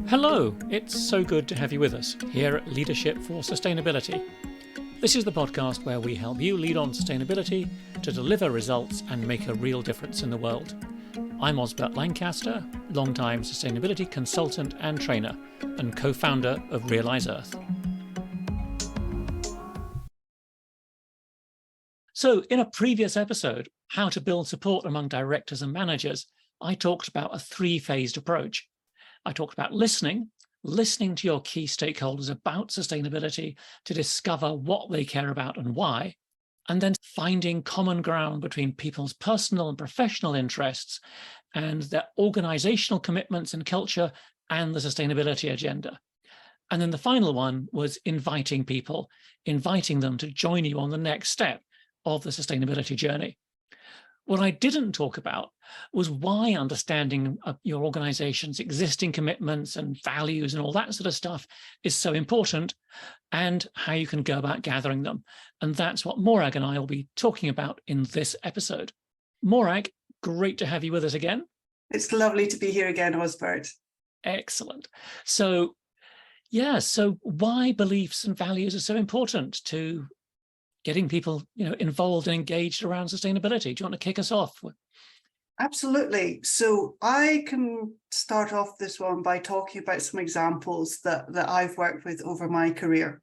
Hello, it's so good to have you with us here at Leadership for Sustainability. This is the podcast where we help you lead on sustainability to deliver results and make a real difference in the world. I'm Osbert Lancaster, longtime sustainability consultant and trainer, and co-founder of realise.earth. So in a previous episode, How to Build Support Among Directors and Managers, I talked about a three-phased approach. I talked about listening to your key stakeholders about sustainability to discover what they care about and why, and then finding common ground between people's personal and professional interests and their organizational commitments and culture and the sustainability agenda. And then the final one was inviting them to join you on the next step of the sustainability journey. What I didn't talk about was why understanding your organization's existing commitments and values and all that sort of stuff is so important, and how you can go about gathering them. And that's what Morag and I will be talking about in this episode. Morag, great to have you with us again. It's lovely to be here again, Osbert. Excellent. So why beliefs and values are so important to getting people, involved and engaged around sustainability. Do you want to kick us off? Absolutely. So I can start off this one by talking about some examples that I've worked with over my career.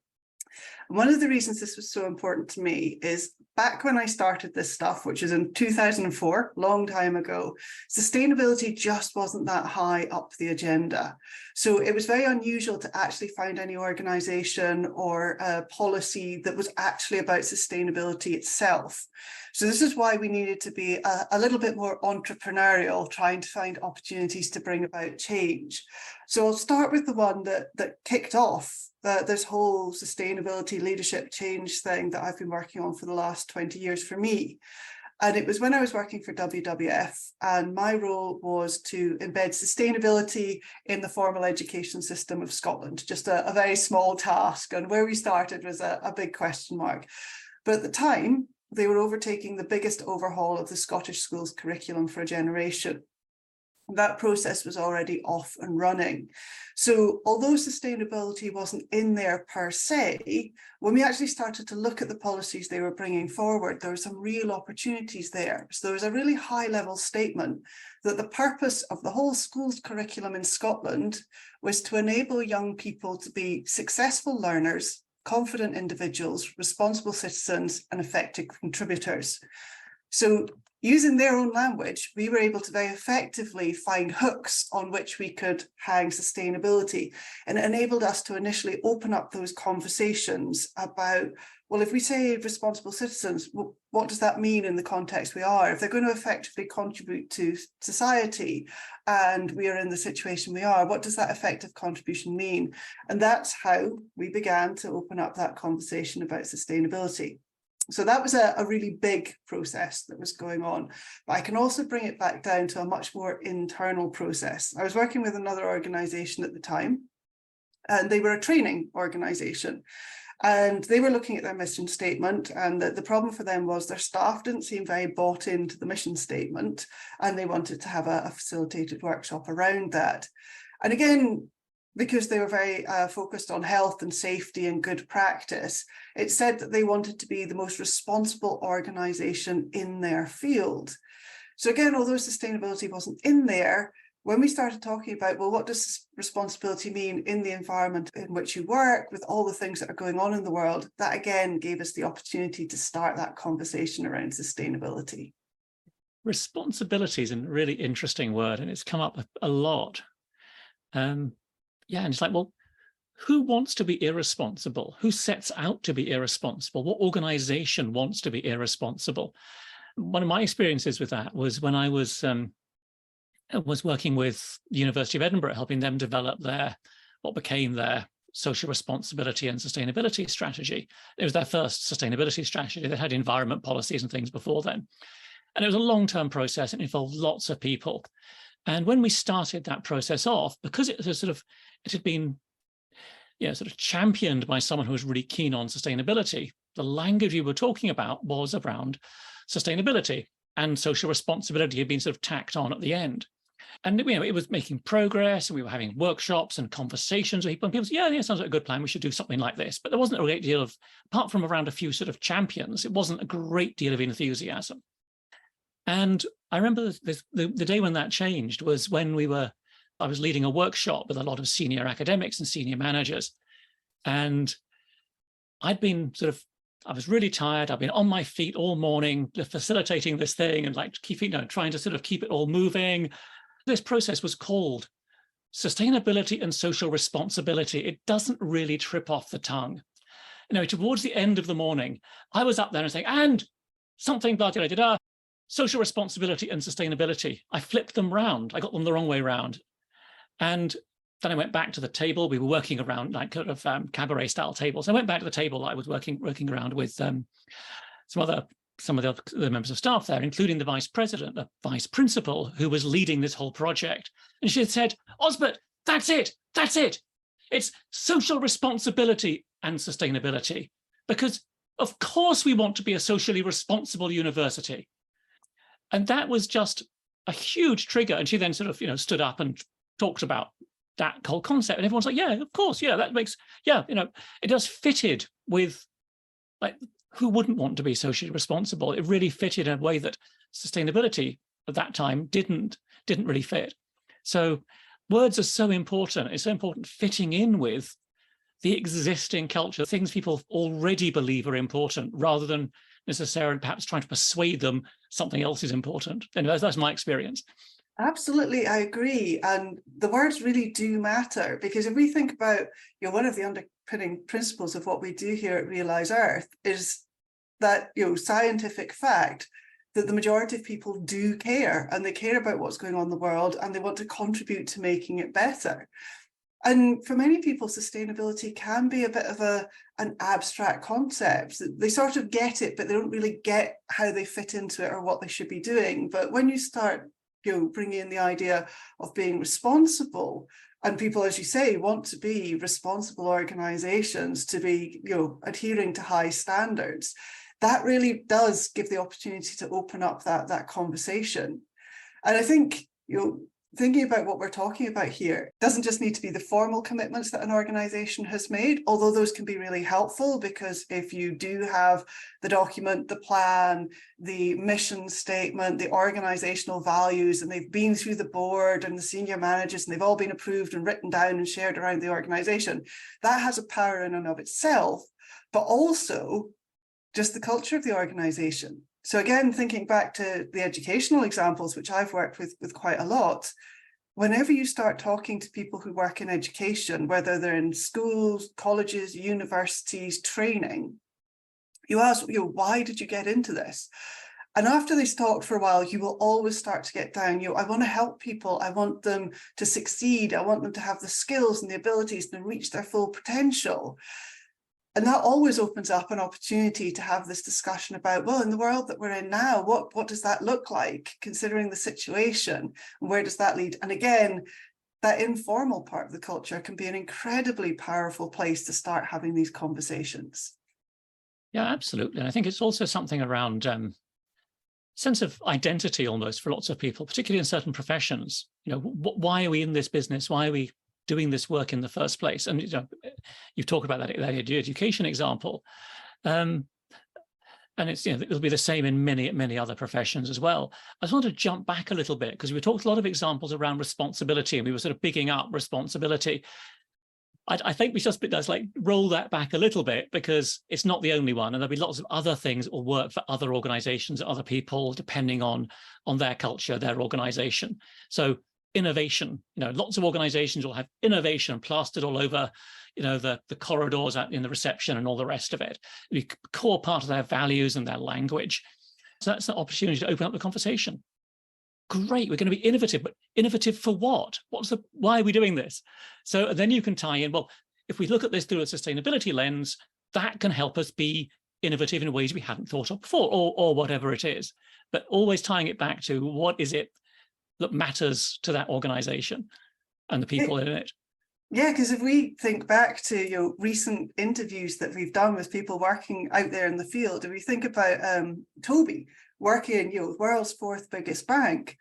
One of the reasons this was so important to me is back when I started this stuff, which is in 2004, long time ago, sustainability just wasn't that high up the agenda. So it was very unusual to actually find any organization or a policy that was actually about sustainability itself. So this is why we needed to be a little bit more entrepreneurial, trying to find opportunities to bring about change. So I'll start with the one that kicked off this whole sustainability leadership change thing that I've been working on for the last 20 years for me. And it was when I was working for WWF, and my role was to embed sustainability in the formal education system of Scotland, just a very small task. And where we started was a big question mark. But at the time, they were overtaking the biggest overhaul of the Scottish schools curriculum for a generation. That process was already off and running. So although sustainability wasn't in there per se, when we actually started to look at the policies they were bringing forward, there were some real opportunities there. So there was a really high level statement that the purpose of the whole schools curriculum in Scotland was to enable young people to be successful learners, confident individuals, responsible citizens, and effective contributors. So using their own language, we were able to very effectively find hooks on which we could hang sustainability. And it enabled us to initially open up those conversations about, well, if we say responsible citizens, what does that mean in the context we are? If they're going to effectively contribute to society and we are in the situation we are, what does that effective contribution mean? And that's how we began to open up that conversation about sustainability. So that was a really big process that was going on, but I can also bring it back down to a much more internal process. I was working with another organization at the time, and they were a training organization, and they were looking at their mission statement, and the problem for them was their staff didn't seem very bought into the mission statement, and they wanted to have a facilitated workshop around that. And again, because they were very focused on health and safety and good practice, it said that they wanted to be the most responsible organisation in their field. So again, although sustainability wasn't in there, when we started talking about, well, what does responsibility mean in the environment in which you work, with all the things that are going on in the world, that again gave us the opportunity to start that conversation around sustainability. Responsibility is a really interesting word, and it's come up a lot. And it's like, well, who wants to be irresponsible? Who sets out to be irresponsible? What organization wants to be irresponsible? One of my experiences with that was when I was working with the University of Edinburgh, helping them develop what became their social responsibility and sustainability strategy. It was their first sustainability strategy. They had environment policies and things before then. And it was a long-term process. It involved lots of people. And when we started that process off, because it had been championed by someone who was really keen on sustainability, the language we were talking about was around sustainability, and social responsibility had been sort of tacked on at the end. And it was making progress, and we were having workshops and conversations with people. And people said, yeah, sounds like a good plan. We should do something like this. But there wasn't a great deal of, apart from around a few sort of champions, it wasn't a great deal of enthusiasm. And I remember the day when that changed was when I was leading a workshop with a lot of senior academics and senior managers. And I was really tired. I've been on my feet all morning, facilitating this thing and like trying to sort of keep it all moving. This process was called sustainability and social responsibility. It doesn't really trip off the tongue. Towards the end of the morning, I was up there and saying, and something, blah, blah, blah, blah, social responsibility and sustainability. I flipped them round. I got them the wrong way round. And then I went back to the table. We were working around like kind of cabaret style tables. I went back to the table that I was working around with some of the members of staff there, including the vice president, the vice principal, who was leading this whole project. And she had said, Osbert, that's it. It's social responsibility and sustainability, because of course we want to be a socially responsible university. And that was just a huge trigger. And she then sort of, stood up and talked about that whole concept. And everyone's like, yeah, of course. Yeah, that makes, yeah, it does fitted with like, who wouldn't want to be socially responsible? It really fitted in a way that sustainability at that time didn't really fit. So words are so important. It's so important fitting in with the existing culture, things people already believe are important, rather than necessarily perhaps trying to persuade them something else is important. And that's my experience. Absolutely, I agree. And the words really do matter, because if we think about, one of the underpinning principles of what we do here at Realise Earth is that, scientific fact that the majority of people do care, and they care about what's going on in the world, and they want to contribute to making it better. And for many people, sustainability can be a bit of an abstract concept. They sort of get it, but they don't really get how they fit into it or what they should be doing. But when you start, bringing in the idea of being responsible, and people, as you say, want to be responsible organizations, to be, adhering to high standards, that really does give the opportunity to open up that conversation. And I think, thinking about what we're talking about here doesn't just need to be the formal commitments that an organization has made, although those can be really helpful, because if you do have the document, the plan, the mission statement, the organizational values, and they've been through the board and the senior managers, and they've all been approved and written down and shared around the organization, that has a power in and of itself, but also just the culture of the organization. So again, thinking back to the educational examples, which I've worked with quite a lot, whenever you start talking to people who work in education, whether they're in schools, colleges, universities, training, you ask, why did you get into this? And after they talk for a while, you will always start to get down, I want to help people. I want them to succeed. I want them to have the skills and the abilities to reach their full potential. And that always opens up an opportunity to have this discussion about, well, in the world that we're in now, what does that look like, considering the situation, and where does that lead? And again, that informal part of the culture can be an incredibly powerful place to start having these conversations. Yeah, absolutely. And I think it's also something around sense of identity almost for lots of people, particularly in certain professions. Why are we in this business? Why are we doing this work in the first place? And you talk about that education example, and it's it'll be the same in many other professions as well. I just want to jump back a little bit, because we talked a lot of examples around responsibility, and we were sort of bigging up responsibility. I think we just roll that back a little bit, because it's not the only one, and there'll be lots of other things that will work for other organizations, other people, depending on their culture, their organization. So innovation, lots of organizations will have innovation plastered all over, the corridors in the reception and all the rest of it. It'll be a core part of their values and their language. So that's an opportunity to open up the conversation. Great, we're going to be innovative, but innovative for what? Why are we doing this? So then you can tie in, well, if we look at this through a sustainability lens, that can help us be innovative in ways we hadn't thought of before, or whatever it is. But always tying it back to what is it that matters to that organization and the people in it. Yeah, because if we think back to recent interviews that we've done with people working out there in the field, if we think about Toby working in the world's fourth biggest bank,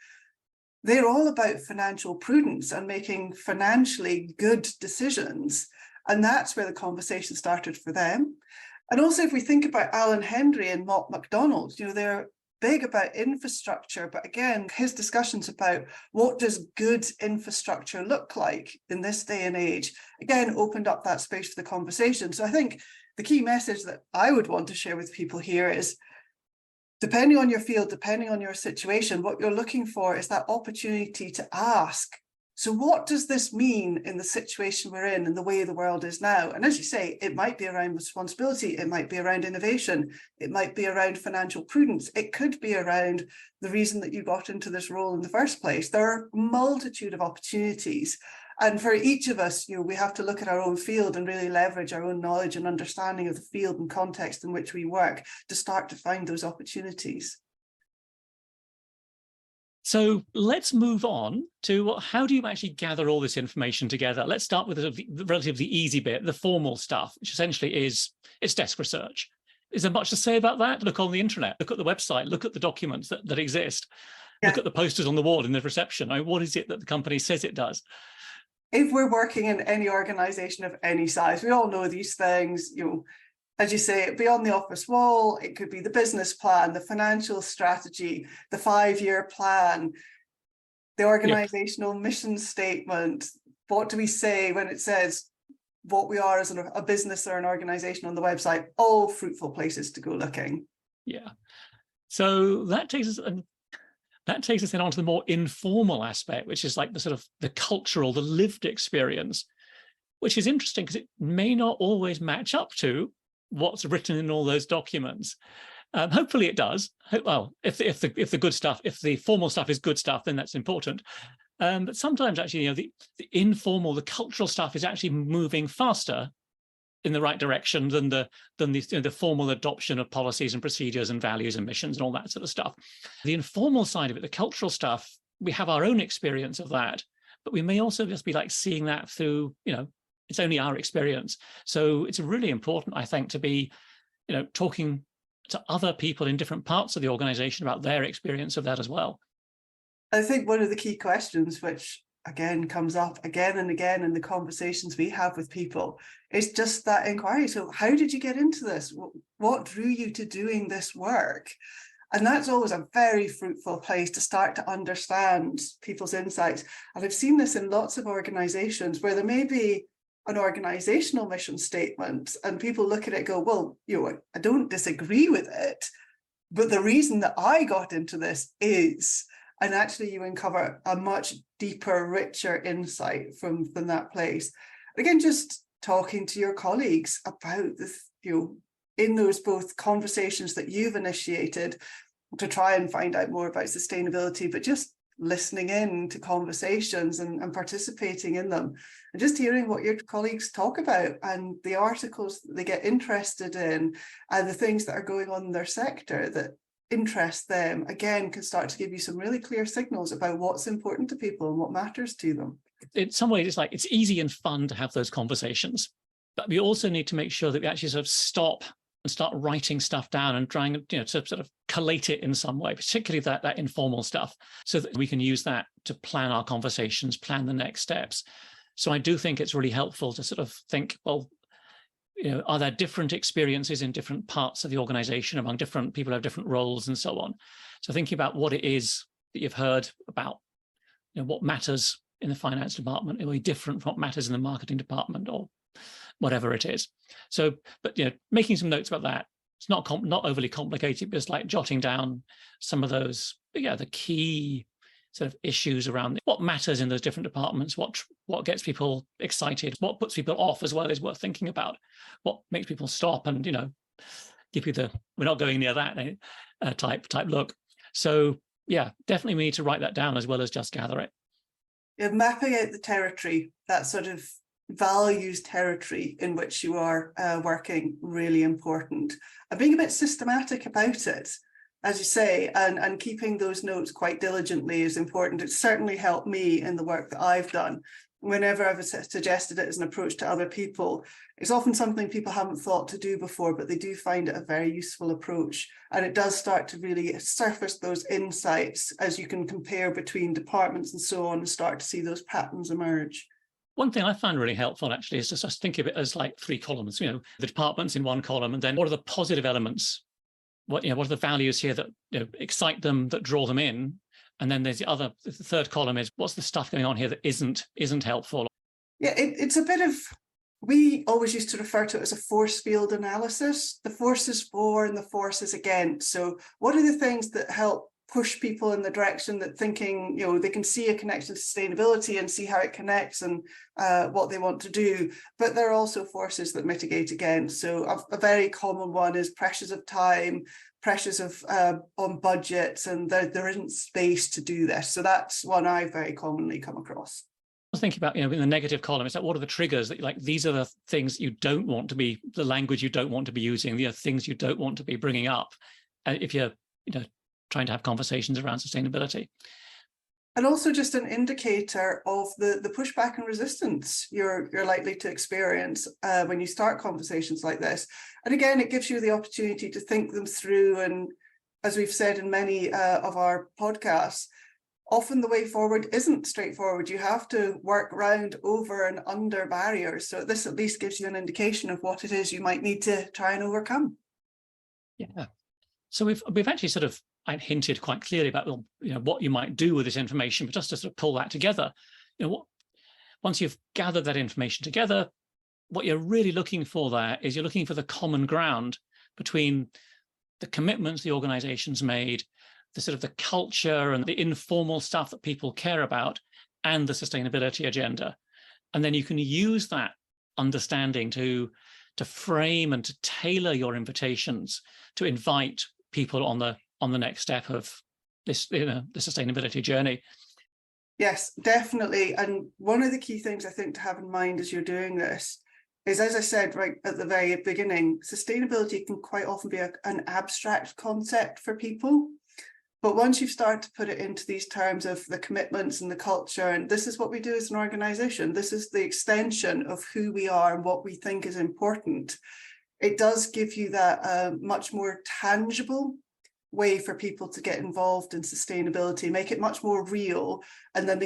they're all about financial prudence and making financially good decisions. And that's where the conversation started for them. And also, if we think about Alan Hendry and Mott MacDonald, they're big about infrastructure, but again, his discussions about what does good infrastructure look like in this day and age, again, opened up that space for the conversation. So I think the key message that I would want to share with people here is, depending on your field, depending on your situation, what you're looking for is that opportunity to ask, so what does this mean in the situation we're in and the way the world is now? And as you say, it might be around responsibility, it might be around innovation, it might be around financial prudence, it could be around the reason that you got into this role in the first place. There are a multitude of opportunities. And for each of us, we have to look at our own field and really leverage our own knowledge and understanding of the field and context in which we work to start to find those opportunities. So let's move on to how do you actually gather all this information together? Let's start with the relatively easy bit, the formal stuff, which essentially is it's desk research. Is there much to say about that? Look on the internet, look at the website, look at the documents that exist, look at the posters on the wall in the reception. What is it that the company says it does? If we're working in any organization of any size, we all know these things, as you say, beyond the office wall, it could be the business plan, the financial strategy, the 5-year plan, the organizational mission statement. What do we say when it says what we are as a business or an organization on the website? All fruitful places to go looking. Yeah. So that takes us then onto the more informal aspect, which is like the sort of the cultural, the lived experience, which is interesting because it may not always match up to what's written in all those documents. Hopefully it does. Well, if the good stuff, if the formal stuff is good stuff, then that's important. But sometimes actually, the informal, the cultural stuff is actually moving faster in the right direction than the formal adoption of policies and procedures and values and missions and all that sort of stuff. The informal side of it, the cultural stuff, we have our own experience of that, but we may also just be like seeing that through, it's only our experience. So it's really important, I think, to be, talking to other people in different parts of the organization about their experience of that as well. I think one of the key questions, which again comes up again and again in the conversations we have with people, is just that inquiry. So how did you get into this? What drew you to doing this work? And that's always a very fruitful place to start to understand people's insights. And I've seen this in lots of organizations where there may be an organizational mission statement and people look at it and go, well, I don't disagree with it, but the reason that I got into this is, and actually you uncover a much deeper, richer insight from that place. Again, just talking to your colleagues about this, in those both conversations that you've initiated to try and find out more about sustainability, but just listening in to conversations and participating in them, and just hearing what your colleagues talk about and the articles that they get interested in and the things that are going on in their sector that interest them, again, can start to give you some really clear signals about what's important to people and what matters to them. In some ways, it's easy and fun to have those conversations, but we also need to make sure that we actually sort of stop and start writing stuff down and trying to sort of collate it in some way, particularly that informal stuff, so that we can use that to plan our conversations, plan the next steps. So I do think it's really helpful to sort of think, well, are there different experiences in different parts of the organization among different people who have different roles and so on? So thinking about what it is that you've heard about, what matters in the finance department, it will be different from what matters in the marketing department or whatever it is. So, but making some notes about that. It's not overly complicated, but it's like jotting down some of those, the key sort of issues around what matters in those different departments, what gets people excited, what puts people off as well is worth thinking about, what makes people stop and give you the we're not going near that type look. So yeah, definitely we need to write that down as well as just gather it. You're mapping out the territory, that sort of values territory in which you are working, really important, and being a bit systematic about it, as you say, and keeping those notes quite diligently is important. It's certainly helped me in the work that I've done. whenever I've suggested it as an approach to other people, it's often something people haven't thought to do before, but they do find it a very useful approach. And it does start to really surface those insights as you can compare between departments and so on, and start to see those patterns emerge. One thing I find really helpful actually is to just think of it as like 3 columns, the departments in one column, and then what are the positive elements? What are the values here that excite them, that draw them in? And then there's the third column is what's the stuff going on here that isn't helpful? Yeah, it's a bit of, we always used to refer to it as a force field analysis. The forces for and the forces against. So what are the things that help push people in the direction that thinking, they can see a connection to sustainability and see how it connects and what they want to do. But there are also forces that mitigate against. So a very common one is pressures of time, pressures of on budgets, and there isn't space to do this. So that's one I very commonly come across. I was thinking about, in the negative column, it's like, what are the triggers that these are the things you don't want to be, the language you don't want to be using, the things you don't want to be bringing up if you're, trying to have conversations around sustainability. And also just an indicator of the pushback and resistance you're likely to experience when you start conversations like this. And again, it gives you the opportunity to think them through. And as we've said in many of our podcasts, often the way forward isn't straightforward. You have to work round, over and under barriers. So this at least gives you an indication of what it is you might need to try and overcome. Yeah. So we've actually sort of hinted quite clearly about what you might do with this information, but just to sort of pull that together, once you've gathered that information together, what you're really looking for there is you're looking for the common ground between the commitments the organization's made, the sort of the culture and the informal stuff that people care about, and the sustainability agenda. And then you can use that understanding to frame and to tailor your invitations to invite people on the next step of this, the sustainability journey. Yes, definitely. And one of the key things I think to have in mind as you're doing this is, as I said right at the very beginning, sustainability can quite often be an abstract concept for people. But once you've started to put it into these terms of the commitments and the culture, and this is what we do as an organization, this is the extension of who we are and what we think is important, it does give you that much more tangible way for people to get involved in sustainability, make it much more real, and then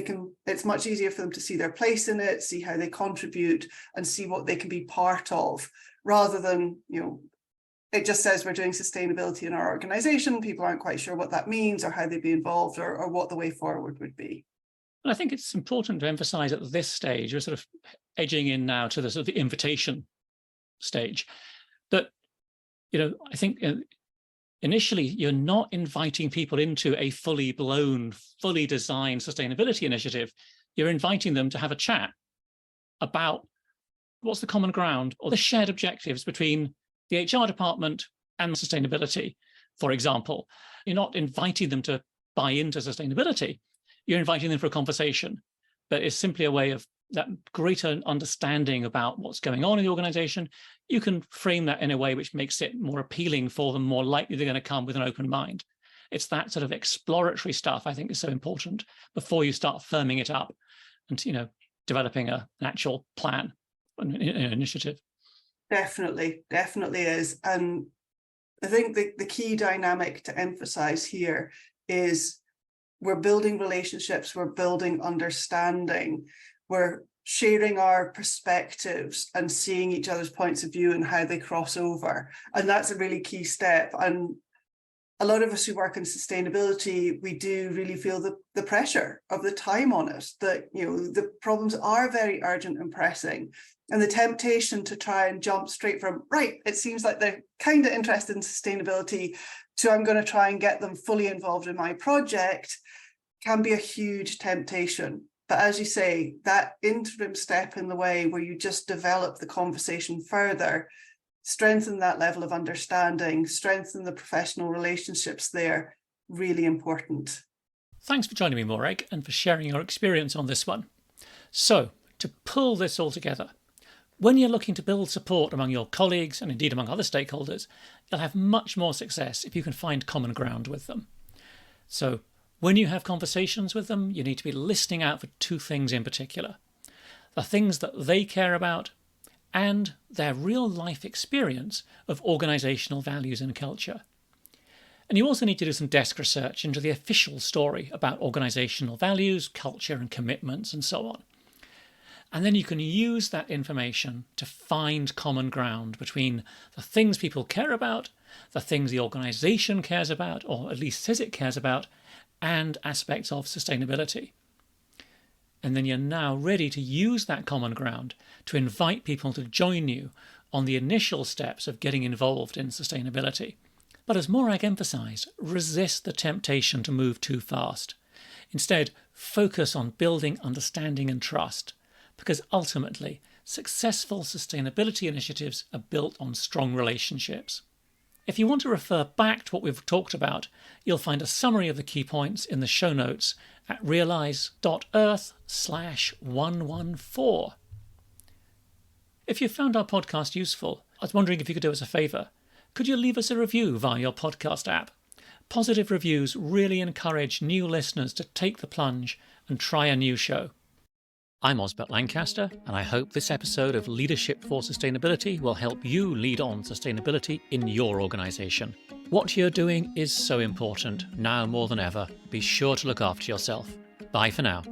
it's much easier for them to see their place in it, see how they contribute, and see what they can be part of, rather than, it just says we're doing sustainability in our organization. People aren't quite sure what that means or how they'd be involved or what the way forward would be. And I think it's important to emphasize at this stage, we're sort of edging in now to the sort of the invitation stage, that, I think initially you're not inviting people into a fully blown, fully designed sustainability initiative. You're inviting them to have a chat about what's the common ground or the shared objectives between the HR department and sustainability, for example. You're not inviting them to buy into sustainability. You're inviting them for a conversation, but it's simply a way of that greater understanding about what's going on in the organization. You can frame that in a way which makes it more appealing for them, more likely they're going to come with an open mind. It's that sort of exploratory stuff I think is so important before you start firming it up and, developing an actual plan, an initiative. Definitely is. And I think the key dynamic to emphasize here is we're building relationships, we're building understanding, we're sharing our perspectives and seeing each other's points of view and how they cross over. And that's a really key step. And a lot of us who work in sustainability, we do really feel the pressure of the time on it, that, the problems are very urgent and pressing. And the temptation to try and jump straight from, right, it seems like they're kind of interested in sustainability, to I'm going to try and get them fully involved in my project, can be a huge temptation. But as you say, that interim step in the way where you just develop the conversation further, strengthen that level of understanding, strengthen the professional relationships there, really important. Thanks for joining me, Morag, and for sharing your experience on this one. So, to pull this all together, when you're looking to build support among your colleagues and indeed among other stakeholders, you'll have much more success if you can find common ground with them. So when you have conversations with them, you need to be listening out for 2 things in particular. the things that they care about, and their real life experience of organisational values and culture. And you also need to do some desk research into the official story about organisational values, culture and commitments and so on. And then you can use that information to find common ground between the things people care about, the things the organisation cares about, or at least says it cares about, and aspects of sustainability. And then you're now ready to use that common ground to invite people to join you on the initial steps of getting involved in sustainability. But as Morag emphasised, resist the temptation to move too fast. Instead, focus on building understanding and trust, because ultimately, successful sustainability initiatives are built on strong relationships. If you want to refer back to what we've talked about, you'll find a summary of the key points in the show notes at realise.earth/114. If you found our podcast useful, I was wondering if you could do us a favour. Could you leave us a review via your podcast app? Positive reviews really encourage new listeners to take the plunge and try a new show. I'm Osbert Lancaster, and I hope this episode of Leadership for Sustainability will help you lead on sustainability in your organisation. What you're doing is so important, now more than ever. Be sure to look after yourself. Bye for now.